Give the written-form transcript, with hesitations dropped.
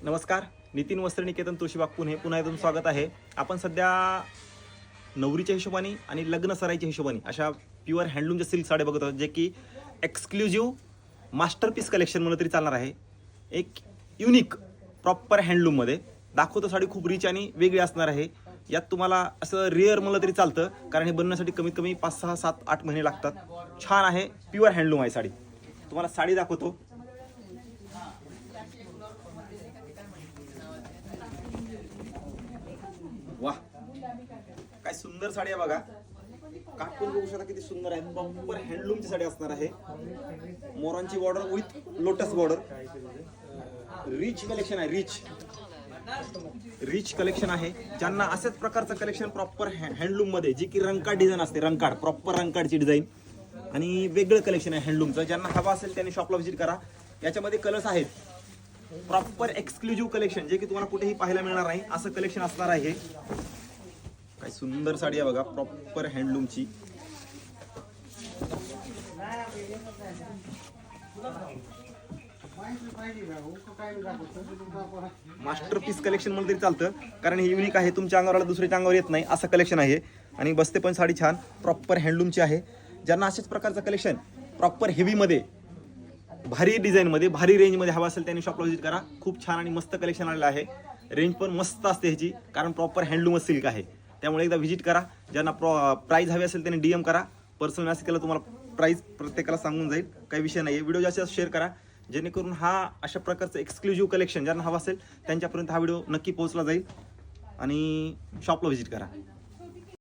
नमस्कार, नितीन वस्त्रनिकेतन तुळशीबाग पुणे पुन्हा एकदा स्वागत आहे. आपण सध्या नवरीच्या हिशोबाने आणि लग्न सराईच्या हिशोबाने अशा प्युअर हँडलूमच्या सिल्क साड्या बघत आहोत, जे की एक्सक्लुझिव्ह मास्टरपीस कलेक्शन म्हणून तरी चालणार आहे. एक युनिक प्रॉपर हँडलूममध्ये दाखवतो. साडी खूप रिच आणि वेगळी असणार आहे. यात तुम्हाला असं रेअर म्हणलं तरी चालतं, कारण हे बनवण्यासाठी कमीत कमी 5, 6, 7, 8 महिने लागतात. छान आहे, प्युअर हँडलूम आहे साडी. तुम्हाला साडी दाखवतो. वाह, काय सुंदर साडी आहे बघा. काटून बघू शकता किती सुंदर आहे. प्रॉपर हँडलूमची साडी असणार आहे. मोरांची border with lotus border. Rich collection आहे. रिच कलेक्शन आहे. ज्यांना अशाच प्रकारचं कलेक्शन प्रॉपर हँडलूम मध्ये, जी की रंकाट डिझाईन असते, रंकाट प्रॉपर रंकाटची डिझाईन आणि वेगळं कलेक्शन आहे हँडलूमचं, ज्यांना हवा असेल त्यांनी शॉपला व्हिजिट करा. याच्यामध्ये कलर्स आहेत. प्रॉपर एक्सक्लुझिव्ह कलेक्शन, जे की तुम्हाला कुठेही पाहायला मिळणार नाही असं कलेक्शन असणार आहे. काय सुंदर साडी आहे बघा, प्रॉपर हँडलूमची. मास्टरपीस कलेक्शन म्हणलं तरी चालतं, कारण हे युनिक आहे. तुमच्या अंगावर दुसऱ्याच्या अंगावर येत नाही असं कलेक्शन आहे. आणि बसते पण साडी छान प्रॉपर हँडलूमची आहे. ज्यांना अशाच प्रकारचं कलेक्शन प्रॉपर हेवीमध्ये, भारी डिझाईनमध्ये, भारी रेंजमध्ये हवा असेल त्यांनी शॉपला व्हिजिट करा. खूप छान आणि मस्त कलेक्शन आलेलं आहे. रेंज पण मस्त असते ह्याची, कारण प्रॉपर हँडलूम सिल्क आहे. त्यामुळे एकदा व्हिजिट करा. ज्यांना प्राईज हवी असेल त्यांनी DM करा. पर्सनल मेसेज केला तुम्हाला प्राईज प्रत्येकाला सांगून जाईल. काही विषय नाही. व्हिडिओ जास्त शेअर करा, जेणेकरून हा अशा प्रकारचं एक्सक्लुझिव्ह कलेक्शन ज्यांना हवं असेल त्यांच्यापर्यंत हा व्हिडिओ नक्की पोहोचला जाईल. आणि शॉपला व्हिजिट करा.